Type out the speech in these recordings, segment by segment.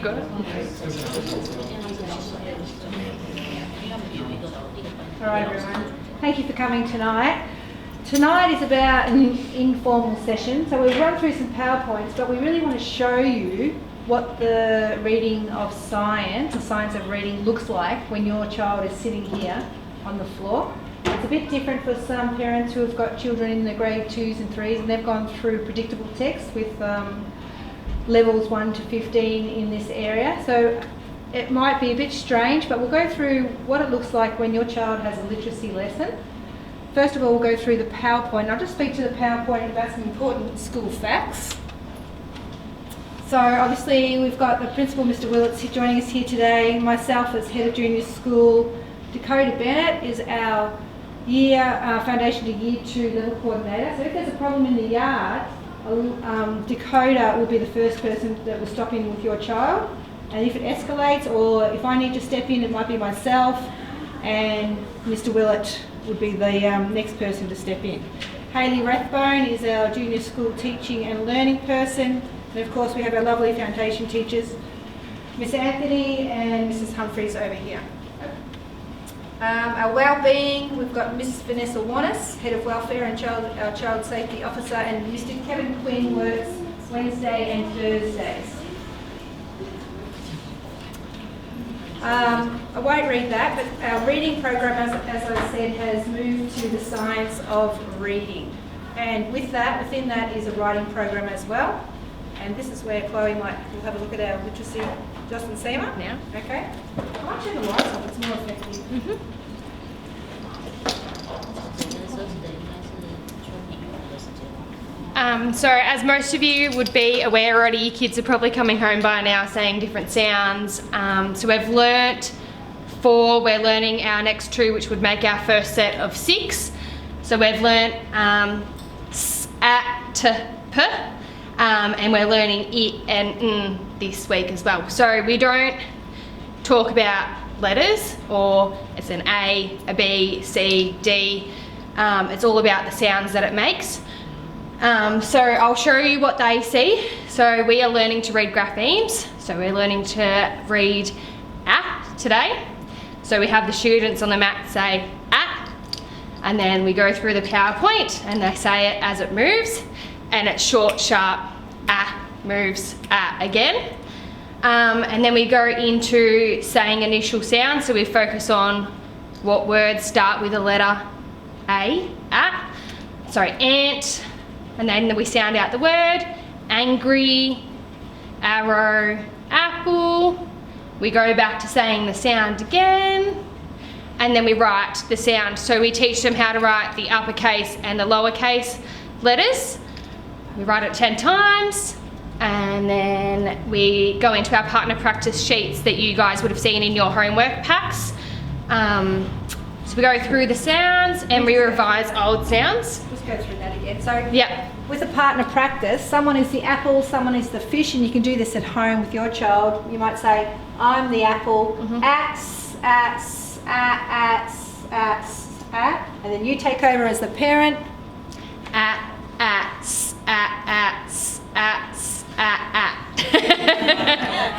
Alright everyone, thank you for coming tonight. Tonight is about an informal session, so we'll run through some PowerPoints, but we really want to show you what the reading of science, the science of reading, looks like when your child is sitting here on the floor. It's a bit different for some parents who have got children in the grade 2s and 3s, and they've gone through predictable text with levels 1 to 15 in this area. So it might be a bit strange, but we'll go through what it looks like when your child has a literacy lesson. First of all, we'll go through the PowerPoint. I'll just speak to the PowerPoint about some important school facts. So obviously we've got the principal, Mr. Willits, joining us here today, myself as head of junior school. Dakota Bennett is our foundation to year 2 level coordinator. So if there's a problem in the yard, Dakota will be the first person that will stop in with your child. And if it escalates, or if I need to step in, it might be myself, and Mr. Willett would be the next person to step in. Hayley Rathbone is our junior school teaching and learning person. And of course we have our lovely foundation teachers, Miss Anthony and Mrs. Humphreys over here. Our wellbeing, we've got Miss Vanessa Warnes, Head of Welfare and our Child Safety Officer, and Mr. Kevin Quinn works Wednesday and Thursdays. I won't read that, but our reading program, as I said, has moved to the science of reading. And with that, within that is a writing program as well. And this is where Chloe will have a look at our literacy. Justin Seamer? Now. Okay. I might turn the lights off, it's more effective. So as most of you would be aware already, your kids are probably coming home by now saying different sounds. So we've learnt 4, we're learning our next 2, which would make our first set of 6. So we've learnt s, a, t, p, and we're learning I and n this week as well. So we don't talk about letters, or it's an A, a B, C, D. It's all about the sounds that it makes. So I'll show you what they see. So we are learning to read graphemes. So we're learning to read A today. So we have the students on the mat say A, and then we go through the PowerPoint and they say it as it moves, and it's short, sharp, A moves A again. And then we go into saying initial sounds. So we focus on what words start with the letter A, ant. And then we sound out the word, angry, arrow, apple. We go back to saying the sound again, and then we write the sound. So we teach them how to write the uppercase and the lowercase letters. We write it 10 times, and then we go into our partner practice sheets that you guys would have seen in your homework packs. So we go through the sounds and we revise old sounds. Just go through that again. So yep. With a partner practice, someone is the apple, someone is the fish, and you can do this at home with your child. You might say, I'm the apple, ats, and then you take over as the parent.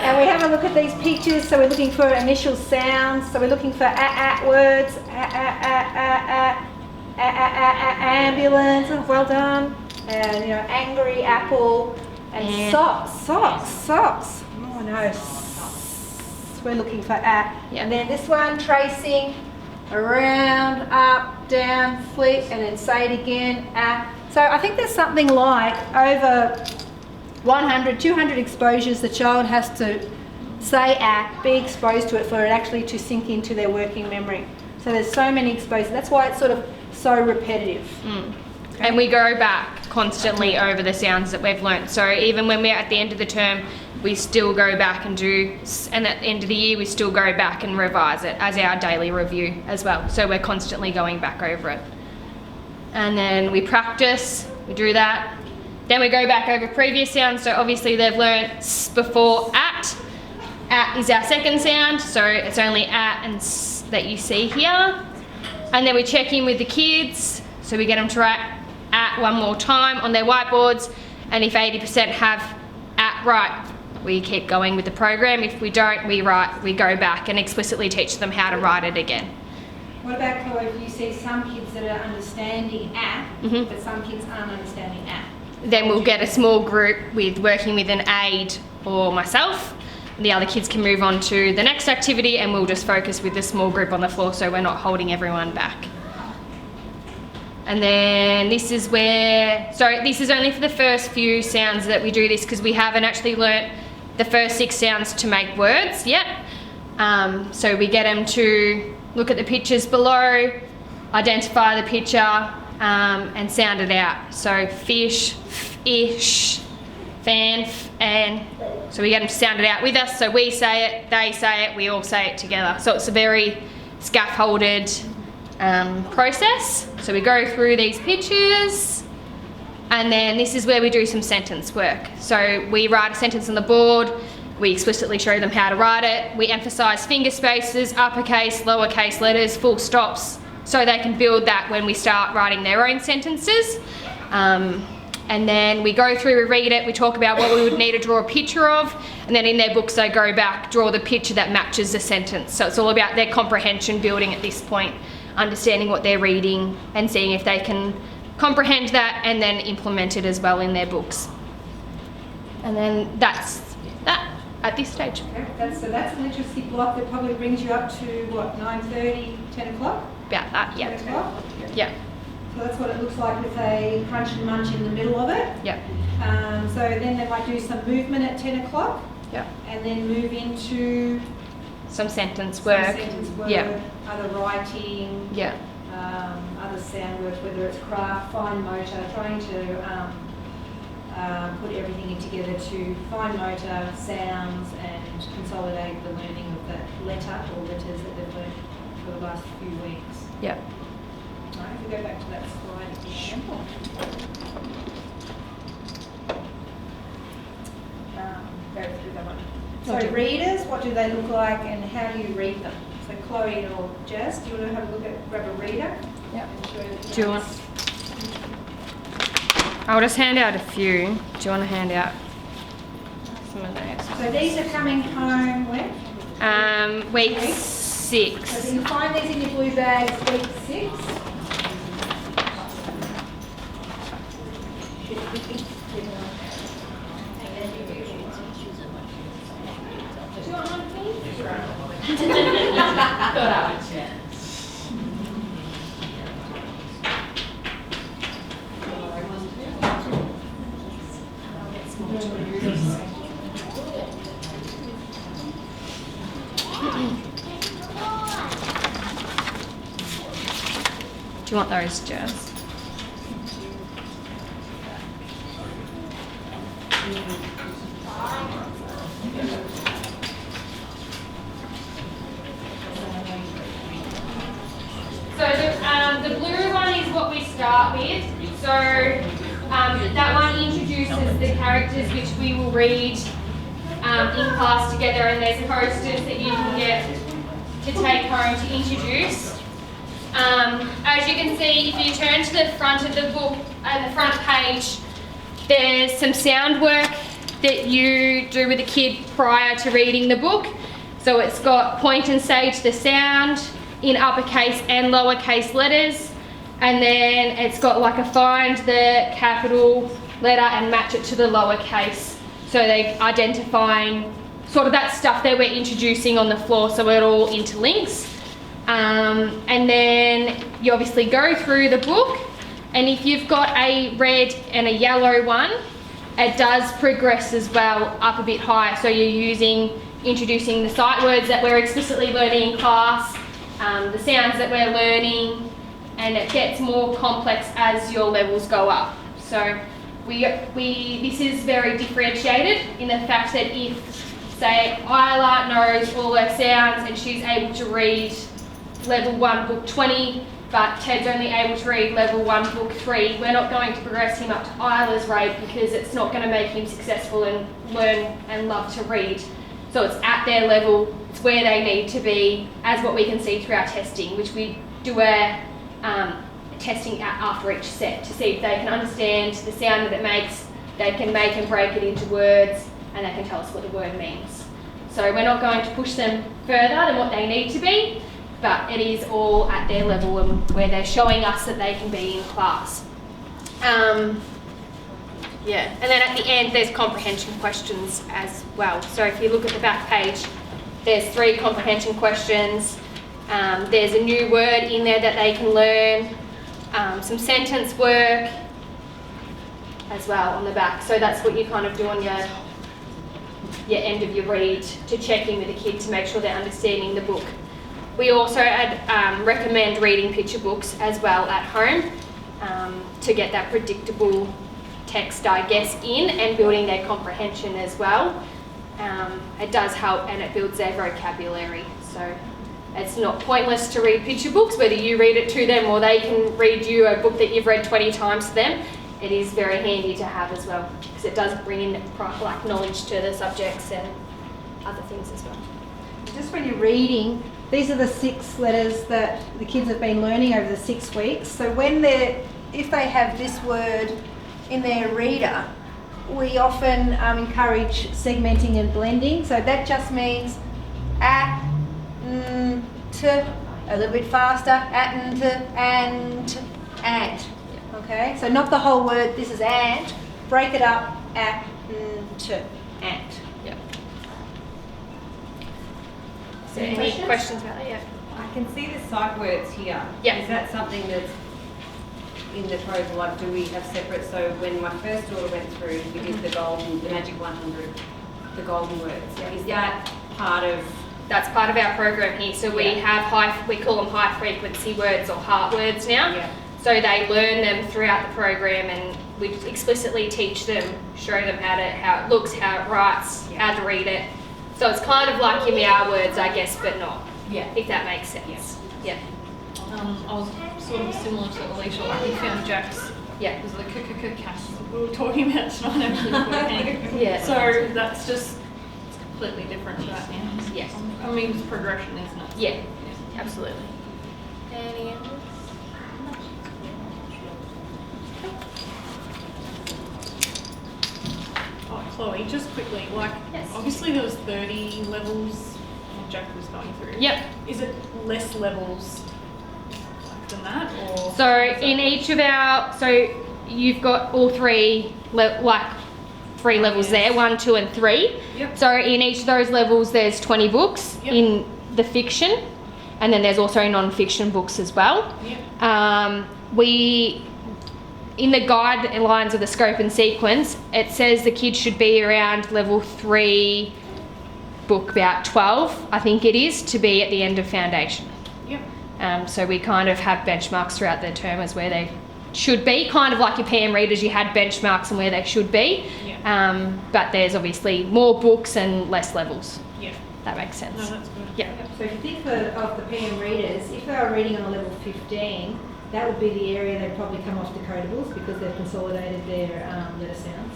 And we have a look at these pictures. So we're looking for initial sounds. So we're looking for words. Ambulance. Oh, well done. And angry apple. And socks. Oh no. We're looking for Yep. And then this one, tracing around, up, down, flip, and then say it again. So I think there's something like over 100, 200 exposures the child has to say be exposed to it for it actually to sink into their working memory. So there's so many exposures. That's why it's sort of so repetitive. Okay. And we go back constantly over the sounds that we've learnt. So even when we're at the end of the term, we still go back and and at the end of the year, we still go back and revise it as our daily review as well. So we're constantly going back over it. And then we practice, we do that. Then we go back over previous sounds. So obviously they've learnt s before at. At is our second sound, so it's only at and s that you see here. And then we check in with the kids. So we get them to write at one more time on their whiteboards. And if 80% have at right, we keep going with the program. If we don't, we go back and explicitly teach them how to write it again. What about, Chloe, if you see some kids that are understanding at, but some kids aren't understanding at? Then we'll get a small group working with an aide or myself. The other kids can move on to the next activity, and we'll just focus with the small group on the floor so we're not holding everyone back. And then this is this is only for the first few sounds that we do this, because we haven't actually learnt the first 6 sounds to make words yet. So we get them to look at the pictures below, identify the picture, and sound it out. So fish, ish, fan, and so we get them to sound it out with us. So we say it, they say it, we all say it together. So it's a very scaffolded process. So we go through these pictures, and then this is where we do some sentence work. So we write a sentence on the board, we explicitly show them how to write it, we emphasise finger spaces, uppercase, lowercase letters, full stops, so they can build that when we start writing their own sentences. And then we go through, we read it, we talk about what we would need to draw a picture of, and then in their books they go back, draw the picture that matches the sentence. So it's all about their comprehension building at this point, understanding what they're reading and seeing if they can comprehend that and then implement it as well in their books. And then that's that at this stage. Okay, that's an literacy block that probably brings you up to what, 9:30, 10 o'clock? About that, yeah. 10 o'clock? Yeah. So that's what it looks like with a crunch and munch in the middle of it. Yeah. So then they might do some movement at 10 o'clock. Yeah. And then move into Some sentence work. Yeah. Other writing. Yeah. Other sound work, whether it's craft, fine motor, trying to put everything in together to fine motor, sounds, and consolidate the learning of that letter or letters that they've learned for the last few weeks. Yeah. All right, if we go back to that slide again. Go through that one. So Okay. readers, what do they look like and how do you read them? So Chloe or Jazz, do you want to have a look at, grab a reader? Yeah. And show the Do you want? I'll just hand out a few. Do you want to hand out some of those? So these are coming home when? Week So 6. you find these in your blue bags, week 6. Do you want one, please? Do you want those, Jess? So the blue one is what we start with. So that one introduces the characters which we will read in class together, and there's posters that you can get to take home to introduce. As you can see, if you turn to the front of the book, the front page, there's some sound work that you do with the kid prior to reading the book. So it's got point and say to the sound in uppercase and lowercase letters, and then it's got like a find the capital letter and match it to the lowercase. So they're identifying sort of that stuff that we're introducing on the floor, so it all interlinks. And then you obviously go through the book, and if you've got a red and a yellow one, it does progress as well up a bit higher. So you're introducing the sight words that we're explicitly learning in class, the sounds that we're learning, and it gets more complex as your levels go up. So this is very differentiated in the fact that if, say, Isla knows all her sounds and she's able to read level 1 book 20, but Ted's only able to read level 1 book 3, we're not going to progress him up to Isla's rate because it's not going to make him successful and learn and love to read. So it's at their level, it's where they need to be, as what we can see through our testing, which we do our testing after each set to see if they can understand the sound that it makes, they can make and break it into words, and they can tell us what the word means. So we're not going to push them further than what they need to be, but it is all at their level and where they're showing us that they can be in class. Yeah, and then at the end there's comprehension questions as well. So if you look at the back page, there's 3 comprehension questions. There's a new word in there that they can learn, some sentence work as well on the back. So that's what you kind of do on your end of your read to check in with the kid to make sure they're understanding the book. We also recommend reading picture books as well at home to get that predictable text digest in and building their comprehension as well. It does help and it builds their vocabulary. So it's not pointless to read picture books, whether you read it to them or they can read you a book that you've read 20 times to them. It is very handy to have as well because it does bring in like knowledge to the subjects and other things as well. Just when you're reading, these are the 6 letters that the kids have been learning over the 6 weeks. So if they have this word in their reader, we often encourage segmenting and blending. So that just means at, to, a little bit faster, at, and. Okay, so not the whole word, this is and, break it up, at, to, and. Yep. Is there any questions about that? Yeah. I can see the sight words here. Yeah. Is that something that's in the proposal? Like, do we have separate? So when my first daughter went through, we did the magic 100, the golden words. Yeah. Is that part of? That's part of our program here. So we have we call them high frequency words or heart words now. Yeah. So they learn them throughout the program and we explicitly teach them, show them how it looks, how it writes, how to read it. So it's kind of like your meow words, I guess, but not. Yeah. If that makes sense. Yeah. I was sort of similar to Alicia, like we found Jack's. Yeah. It was the cast that we were talking about tonight actually. Yeah. So that's just completely different to that now. Yes. I mean, it's progression, isn't it? Yeah. Absolutely. Any others? Oh, Chloe, just quickly, like, Yes. obviously there was 30 levels Jack was going through. Yep. Is it less levels than that, or? So in each of so you've got all 3 levels there, 1, 2 and 3. Yep. So in each of those levels there's 20 books in the fiction, and then there's also non-fiction books as well. Yep. In the guidelines of the scope and sequence, it says the kids should be around level 3, book about 12, I think it is, to be at the end of foundation. Yep. So we kind of have benchmarks throughout the term as where they should be, kind of like your PM readers, you had benchmarks and where they should be. Yeah. But there's obviously more books and less levels. Yeah. That makes sense. No, that's good. Yeah. So if you think of the PM readers, if they are reading on a level 15, that would be the area they'd probably come off decodables because they've consolidated their letter sounds.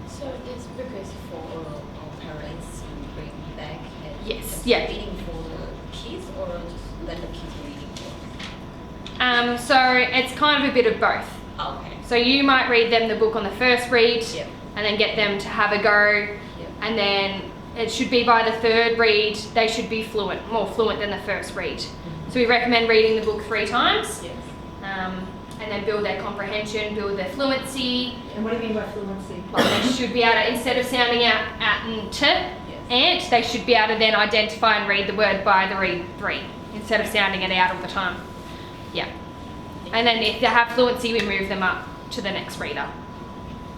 So this book is for all parents to bring back and Yes, just yeah. reading for kids or just let the kids reading for? So it's kind of a bit of both. Oh, okay. So you might read them the book on the first read, Yep. and then get them to have a go, Yep. and then it should be by the 3rd read they should be more fluent than the first read. So we recommend reading the book 3 times, Yes. and then build their comprehension, build their fluency. And what do you mean by fluency? Like they should be able to, instead of sounding out at and to, ant, they should be able to then identify and read the word by the read 3 instead of sounding it out all the time. Yeah. And then if they have fluency, we move them up to the next reader.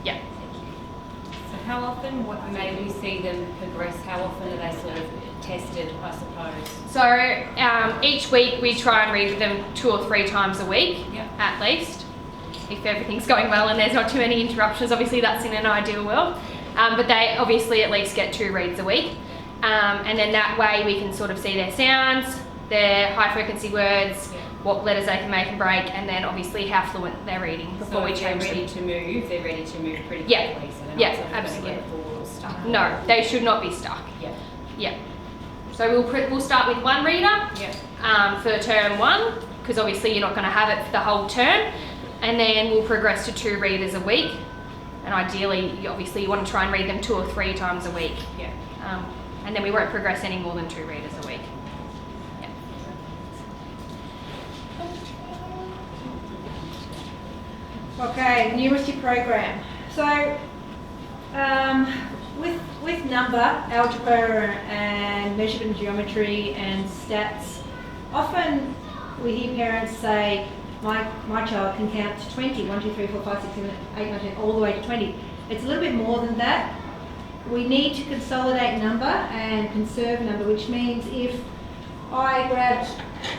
Yeah. So how often, what may we see them progress? How often are they sort of tested, I suppose? So each week we try and read with them 2 or 3 times a week, Yep. at least. If everything's going well and there's not too many interruptions, obviously that's in an ideal world. But they obviously at least get 2 reads a week. And then that way we can sort of see their sounds, their high frequency words, what letters they can make and break, and then obviously how fluent they're reading before So we if they're change ready them. to move, they're ready to move pretty Yeah. quickly. So they're Yeah, not sort of absolutely. going to get bored or stuck. No, they should not be stuck. Yeah. Yeah. So we'll start with 1 reader Yeah. for term 1, because obviously you're not going to have it for the whole term, and then we'll progress to 2 readers a week, and ideally, obviously, you want to try and read them 2 or 3 times a week. Yeah. And then we won't progress any more than 2 readers a week. Yeah. Okay, numeracy program. So, with number, algebra and measurement geometry and stats, often we hear parents say, my child can count to 20, 1, 2, 3, 4, 5, 6, 7, 8, 9, 10, all the way to 20. It's a little bit more than that. We need to consolidate number and conserve number, which means if I grabbed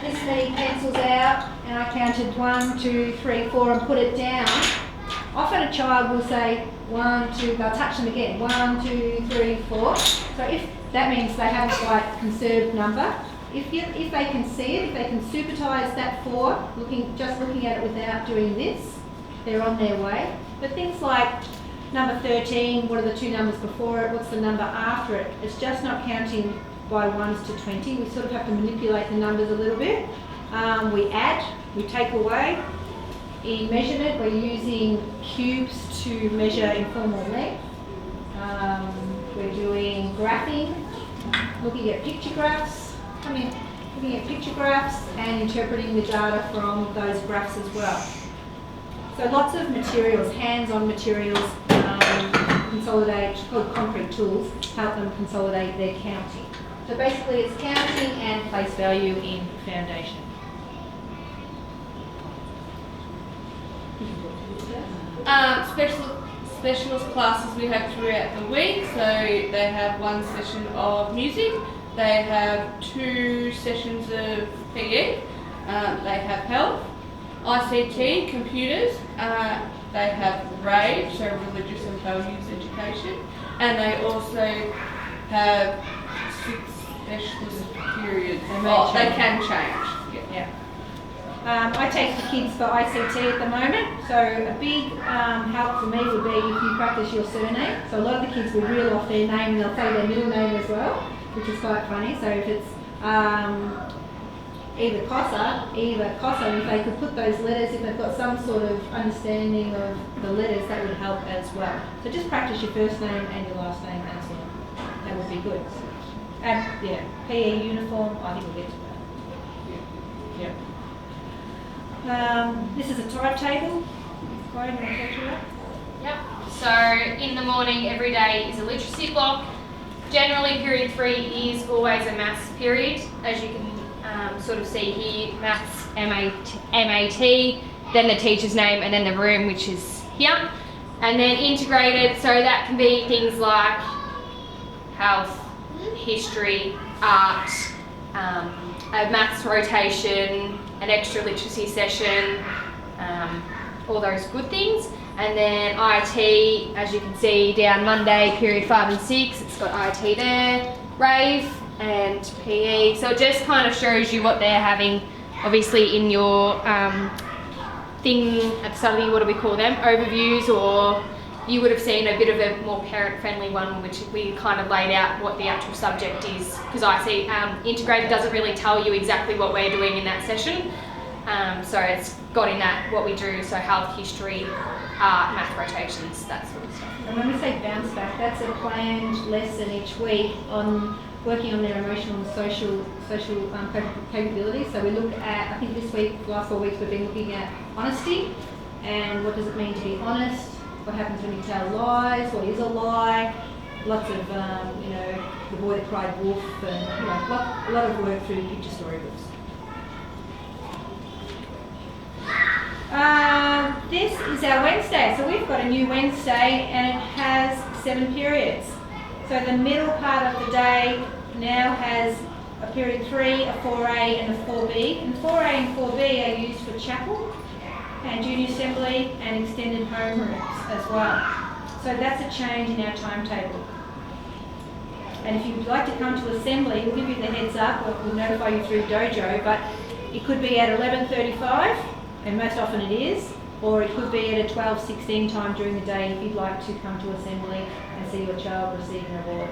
this many pencils out and I counted 1, 2, 3, 4 and put it down, often a child will say 1, 2, they'll touch them again, 1, 2, 3, 4. So if that means they haven't quite conserved number. If they can see it, if they can supertise that 4, just looking at it without doing this, they're on their way. But things like number 13, what are the 2 numbers before it, what's the number after it? It's just not counting by 1s to 20. We sort of have to manipulate the numbers a little bit. We add, we take away. In measurement, we're using cubes to measure informal length. We're doing graphing, looking at picture graphs. Looking at picture graphs and interpreting the data from those graphs as well. So lots of materials, hands-on materials, called concrete tools, help them consolidate their counting. So basically it's counting and place value in foundation. Specialist classes we have throughout the week. So they have 1 session of music. They have 2 sessions of PE, they have health, ICT, computers, they have RAVE, so religious and values education, and they also have 6 specialist periods. They can change. Yeah. I take the kids for ICT at the moment, so a big help for me would be if you practice your surname. So a lot of the kids will reel off their name and they'll say their middle name as well, which is quite funny. So if it's either Cosa, and if they could put those letters, if they've got some sort of understanding of the letters, that would help as well. So just practice your first name and your last name as well. That would be good. And yeah, PE uniform, I think we'll get to that. Yeah. This is a timetable. Chloe, you want to talk to that? Yep. So in the morning, every day is a literacy block. Generally, period 3 is always a maths period, as you can sort of see here, maths, MAT, then the teacher's name, and then the room, which is here. And then integrated, so that can be things like health, history, art, a maths rotation, an extra literacy session, all those good things. And then IT, as you can see down Monday, period 5 and 6, it's got IT there, RAVE and PE. So it just kind of shows you what they're having, obviously in your thing at the start of the year, what do we call them? Overviews, or you would have seen a bit of a more parent-friendly one, which we kind of laid out what the actual subject is, because I see integrated doesn't really tell you exactly what we're doing in that session. So it's got in that what we do, so health, history, art, math rotations, that sort of stuff. And when we say bounce back, that's a planned lesson each week on working on their emotional and social capabilities. So we look at, I think this week, the last 4 weeks, we've been looking at honesty and what does it mean to be honest, what happens when you tell lies, what is a lie, lots of, the boy that cried wolf, and a lot of work through picture storybooks. This is our Wednesday, so we've got a new Wednesday and it has 7 periods. So the middle part of the day now has a period 3, a 4A and a 4B. And 4A and 4B are used for chapel and junior assembly and extended homerooms as well. So that's a change in our timetable. And if you'd like to come to assembly, we'll give you the heads up, we'll notify you through Dojo, but it could be at 11:35, and most often it is, or it could be at a 12:16 time during the day if you'd like to come to assembly and see your child receiving an award,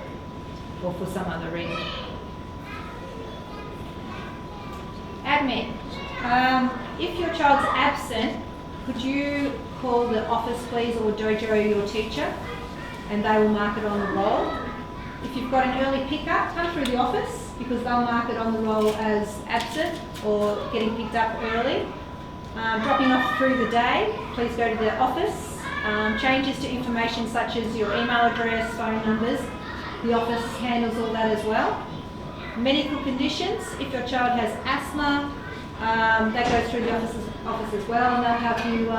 or for some other reason. Admin. If your child's absent, could you call the office please or dojo your teacher and they will mark it on the roll. If you've got an early pickup, come through the office because they'll mark it on the roll as absent or getting picked up early. Dropping off through the day, please go to the office. Changes to information such as your email address, phone numbers, the office handles all that as well. Medical conditions, if your child has asthma, that goes through the office as well, and they'll help you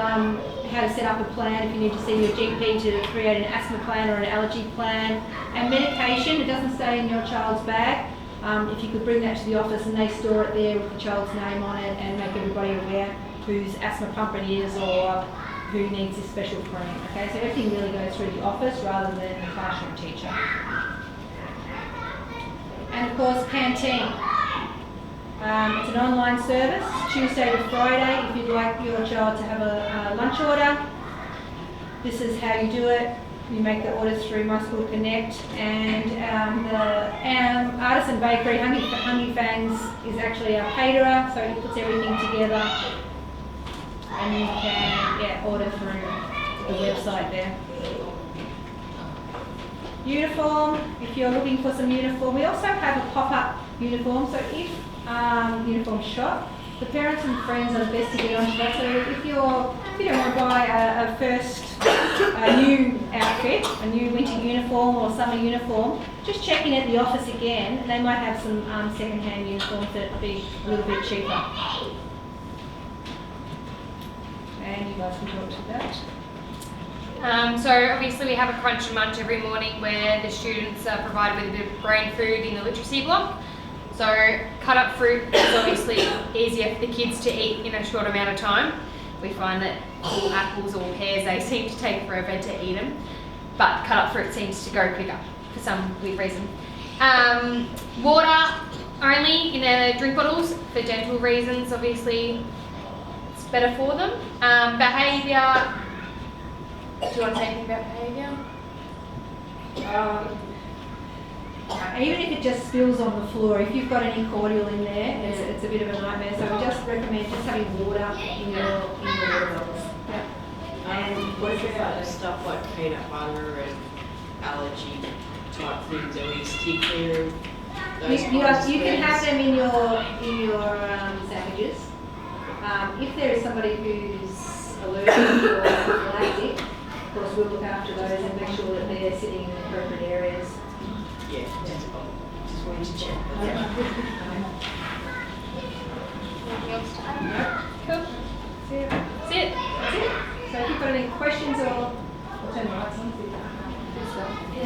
how to set up a plan if you need to see your GP to create an asthma plan or an allergy plan. And medication, it doesn't stay in your child's bag. If you could bring that to the office and they store it there with the child's name on it and make everybody aware whose asthma pump it is or who needs this special cream. Okay, so everything really goes through the office rather than the classroom teacher. And of course, canteen. It's an online service, Tuesday to Friday. If you'd like your child to have a lunch order, this is how you do it. You make the orders through My School Connect, and the Artisan Bakery, Hungry Fangs, is actually our caterer, so he puts everything together, and you can order through the website there. Uniform, if you're looking for some uniform, we also have a pop-up uniform, so if uniform shop, the parents and friends are the best to get onto that. So if you don't want to buy a new outfit, a new winter uniform or summer uniform, just check in at the office again. They might have some second-hand uniforms that would be a little bit cheaper. And you guys can talk to that. So obviously we have a crunch and munch every morning where the students are provided with a bit of brain food in the literacy block. So cut up fruit is obviously easier for the kids to eat in a short amount of time. We find that all apples or pears, they seem to take forever to eat them, but cut up fruit seems to go quicker for some weird reason. Water only in their drink bottles for dental reasons, obviously it's better for them. Behaviour, do you want to say anything about behaviour? Even if it just spills on the floor, if you've got any cordial in there, it's a bit of a nightmare. So we just recommend just having water in your water bottles. Yep. And what about stuff like peanut butter and allergy type things? Are we stick clear of those You can have them in your sandwiches. If there is somebody who's allergic or anaphylactic, of course we'll look after those and make sure that they're sitting in the appropriate areas. Yeah, just wanted to check. Anything else to add? Cool. That's it. So if you've got any questions or I'll turn the lights on.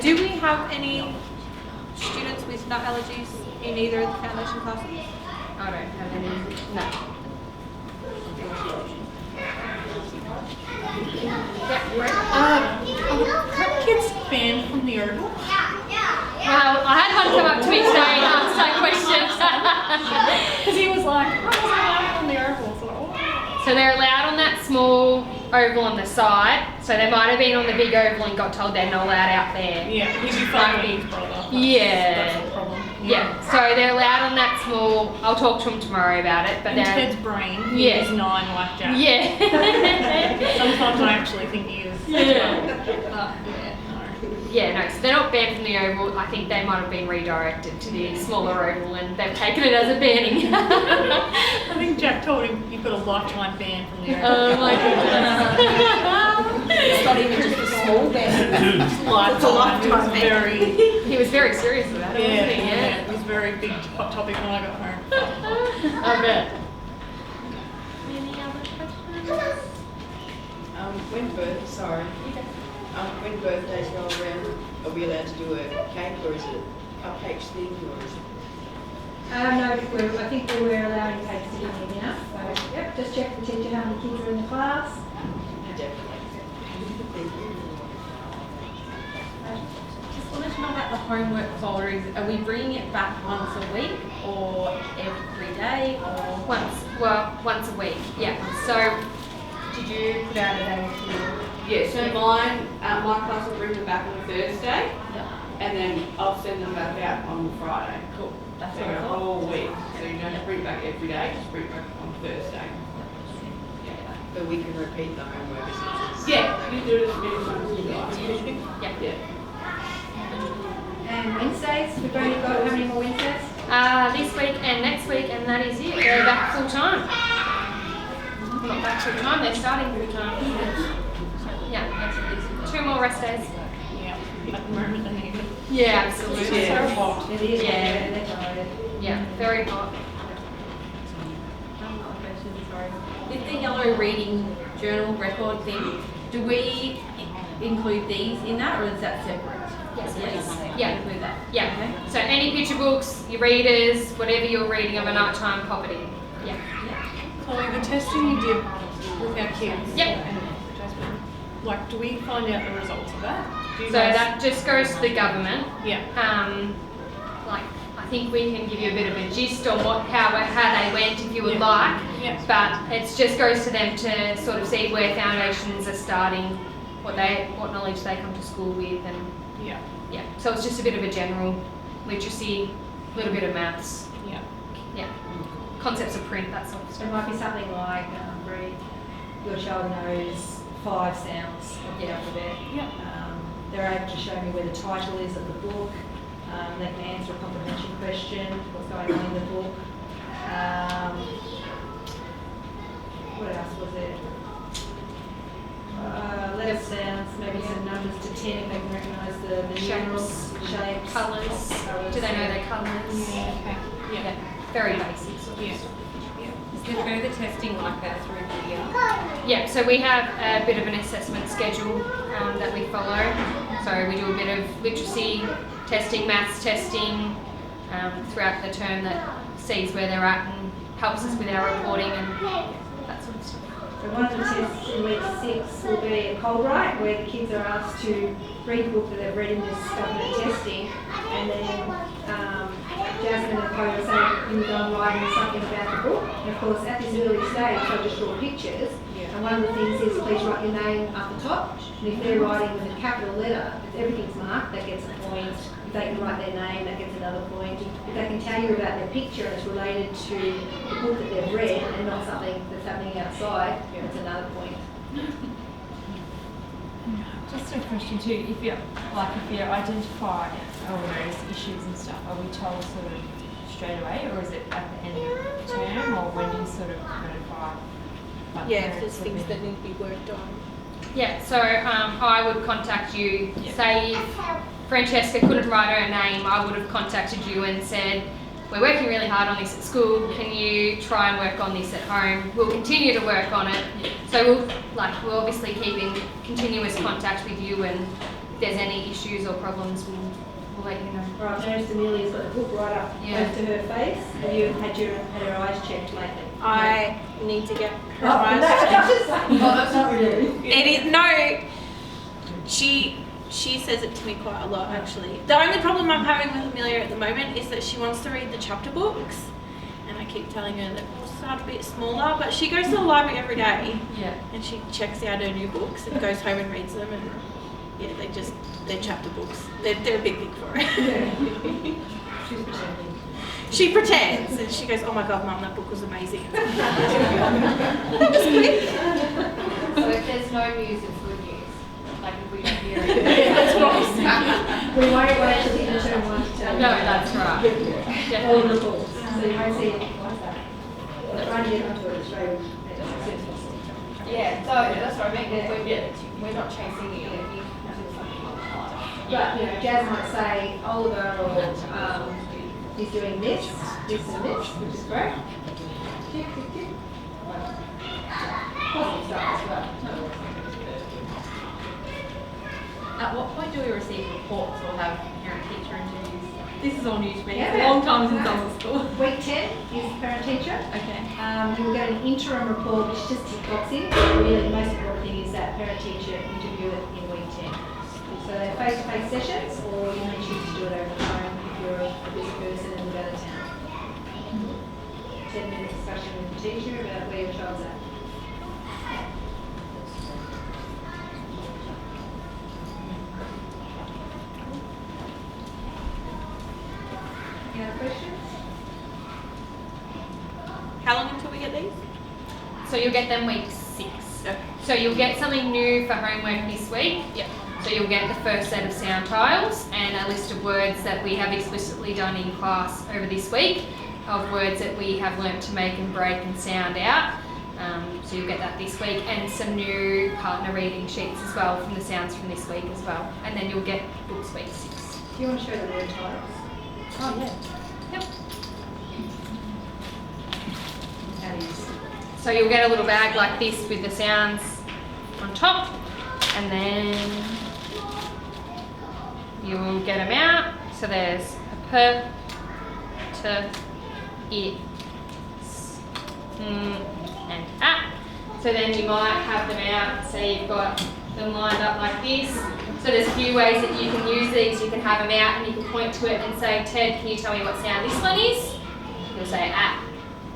Do we have any students with nut allergies in either of the foundation classes? I don't have any. No. Are kids banned from the Oval? Well, I had one come up to me today and ask that question. Because he was like, oh, I'm on the Oval. So they're allowed on that small oval on the side. So they might have been on the big oval and got told they're not allowed out there. Yeah, he's your father's brother. Yeah. That's the problem. Yeah. So they're allowed on that small. I'll talk to them tomorrow about it. But in Ted's brain, he is 9 like Jack. Yeah. Sometimes I actually think he is. Yeah, no, so they're not banned from the oval. I think they might have been redirected to the smaller oval and they've taken it as a banning. I think Jack told him you've got a lifetime ban from the oval. Oh my goodness. It's not even just a small ban. It's a lifetime ban. He was very serious about it, wasn't he? Yeah, it was a very big hot topic when I got home. I bet. Any other questions? When birthdays go around, are we allowed to do a cake or is it a cupcakes thing or is it? No, I think we're allowing cakes in here now. So, yep, just check the teacher how many kids are in the class. Definitely. Just wanted to know about the homework folder. Are we bringing it back once a week or every day or? Once a week, yeah. So, did you put out a day for your... Yeah, so my class will bring them back on a Thursday, and then I'll send them back out on Friday. Cool. That's So what I a thought. whole week. So you don't have to bring it back every day, just bring it back on Thursday. But we can repeat the homework as much as. Yeah, you do it as many times as you like. Yeah. And Wednesdays, we've only got how many more Wednesdays? This week and next week, and that is it. They're back full time. Not back full time, they're starting full time. Yeah, 2 more rest days. Yeah, at the moment they need it. Yeah, absolutely. It's so hot. It is, Yeah. they're tired. Yeah, very hot. With the yellow reading journal record thing, do we include these in that, or is that separate? Yes, please. Yeah, include that. Yeah. So any picture books, your readers, whatever you're reading of a nighttime, pop it in. Yeah. Chloe, the testing you did with our kids, Yep. like, do we find out the results of that? Do you So guys- that just goes to the government. Yeah. Like I think we can give you a bit of a gist on how they went if you would like. Yeah. But it just goes to them to sort of see where foundations are starting, what knowledge they come to school with, and Yeah. yeah. So it's just a bit of a general literacy, a little bit of maths, Yeah. yeah, concepts of print, that sort of It stuff. might be something like, Bree, your child knows 5 sounds of the alphabet. Yeah. They're able to show me where the title is of the book. They can answer a comprehension question, what's going on in the book. What else was it? Letter sounds, maybe some numbers to 10 if they can recognise the numerals, shapes, Colours. Do they know their colours? Okay. Yeah. Very basic sort of Yeah. stuff. Is there further testing like that through the year? Yeah, so we have a bit of an assessment schedule that we follow. So we do a bit of literacy testing, maths testing throughout the term that sees where they're at and helps us with our reporting and that sort of stuff. So one of the tests in week 6 will be a Cobram, where the kids are asked to read the book that they've read in this government testing, and then Jasmine and Chloe are saying you go on writing something about the book. And of course, at this early stage, they'll just draw pictures. And one of the things is please write your name up the top. And if they're writing with a capital letter, if everything's marked, that gets a point. If they can write their name, that gets another point. If they can tell you about their picture and it's related to the book that they've read and not something that's happening outside, that's another point. Just a question too, if you identify or notice issues and stuff, are we told sort of straight away, or is it at the end of the term, or when do you sort of notify? like, Yeah, if parents there's of things it? that need to be worked on. Yeah, so I would contact you, Yeah. say if Francesca couldn't write her name, I would have contacted you and said, we're working really hard on this at school, can you try and work on this at home? We'll continue to work on it. So we'll obviously keep in continuous contact with you, and if there's any issues or problems, we'll let you know. Right, noticed Amelia's got the book right up Yeah. close to her face. Have you had her eyes checked lately? I need to get her Oh, eyes no, checked. that's not really. It is, no, she says it to me quite a lot actually. The only problem I'm having with Amelia at the moment is that she wants to read the chapter books, and I keep telling her that we'll start a bit smaller, but she goes to the library every day Yeah. and she checks out her new books and goes home and reads them, and yeah, they're chapter books. They're a big thing for her. She's pretending. She pretends and she goes, oh my god, Mum, that book was amazing. So if there's no news, it's good news. Like if we don't hear it. We won't wait till the end of term 1 to tell No, you. that's right. All Definitely. reports. So you won't see anything like that. Trying to get onto it straight away. Yeah, so that's what I mean. We're not chasing it until something like that. But, you know, Jazz might say Oliver or is doing this, this and this, which is great. Positive stuff as well. At what point do we receive reports or have parent-teacher interviews? This is all new to me. It's a Yeah. long time since I was at school. Week 10 is parent-teacher. Okay. You will get an interim report, which just tick boxing. Really, the most important thing is that parent-teacher interview it in week 10. So they're face-to-face sessions, or you may choose to do it over the phone if you're a busy person and live out of town. 10-minute discussion with the teacher about where your child's at. Any other questions? How long until we get these? So you'll get them week 6. So you'll get something new for homework this week. Yep. So you'll get the first set of sound tiles and a list of words that we have explicitly done in class over this week, of words that we have learnt to make and break and sound out. So you'll get that this week, and some new partner reading sheets as well from the sounds from this week as well. And then you'll get books week 6. Do you want to show the word tiles? Oh yeah. Yep. How do you use it? So you'll get a little bag like this with the sounds on top, and then you'll get them out. So there's a p, t, I, s, and a. So then you might have them out, say you've got them lined up like this. So there's a few ways that you can use these. You can have them out and you can point to it and say, Ted, can you tell me what sound this one is? You'll say at.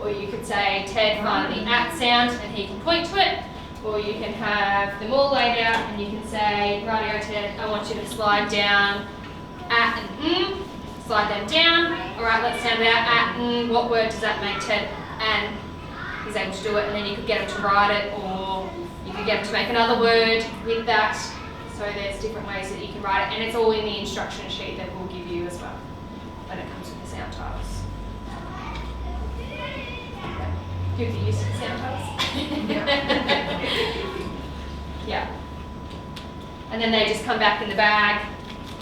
Or you could say, Ted, find the at sound, and he can point to it. Or you can have them all laid out and you can say, rightio Ted, I want you to slide down at and slide them down. Alright, let's sound it out. At what word does that make, Ted? And he's able to do it, and then you could get him to write it, or you could get him to make another word with that. So there's different ways that you can write it, and it's all in the instruction sheet that we'll give you as well when it comes to the sound tiles. Good for use of the sound tiles. Yeah. And then they just come back in the bag,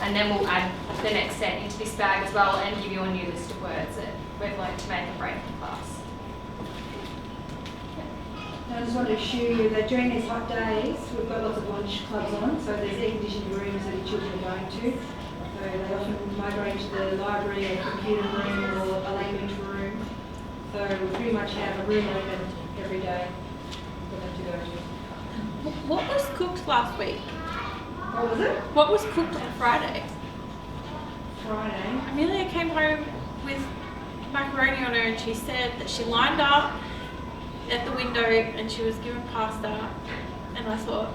and then we'll add the next set into this bag as well and give you a new list of words that we've learned to make and break in class. I just want to assure you that during these hot days, we've got lots of lunch clubs on, so there's air-conditioned rooms that your children are going to. So they often migrate to the library or computer room or a language room. So we pretty much have a room open every day for them to go to. What was cooked last week? What was it? What was cooked on Friday? Friday. Amelia came home with macaroni on her, and she said that she lined up at the window and she was given pasta, and I thought,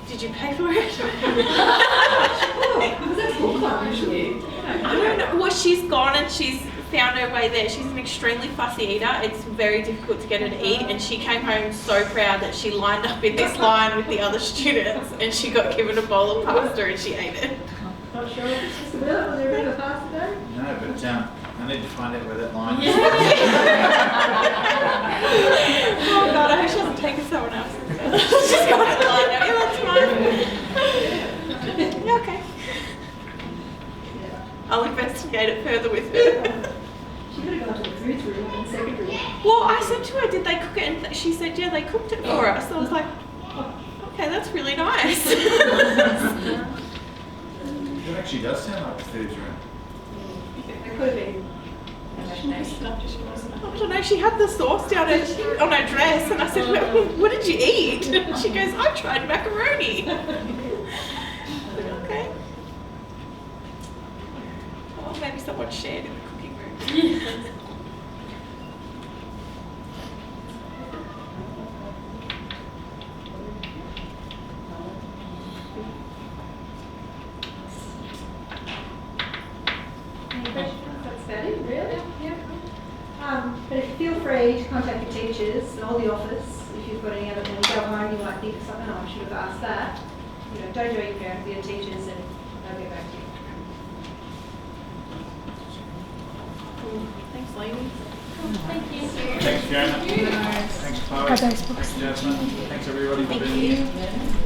did you pay for it? Was that school club usually? I don't know. Well, she's gone and she's found her way there. She's an extremely fussy eater. It's very difficult to get her to eat, and she came home so proud that she lined up in this line with the other students, and she got given a bowl of pasta and she ate it. Not sure. Just a bit. Was there a bit of pasta there? No, but I need to find out where that line is. Oh God, I hope she hasn't taken someone else's. She's got it lined up. Yeah, that's mine. Yeah, okay. I'll investigate it further with her. She could have gone to the foods room in secondary. Well, I said to her, did they cook it? And she said, yeah, they cooked it for us. So I was like, oh, okay, that's really nice. It actually does sound like the foods room. It could have been. I don't know, she had the sauce down on her dress, and I said, well, what did you eat? And she goes, I tried macaroni. Okay. Well, maybe someone shared in the cooking room. Any questions? That's about it, really? Yeah. But feel free to contact your teachers or the office if you've got any other. When you go home, you might think of something. Oh, I should have asked that. You know, don't do it your parents, your teachers, and they'll get back to you. Cool. Thanks, ladies. Thank you. Thanks, Fiona. Thanks, Chloe. Thanks, Jasmine. Thanks, everybody, for being here.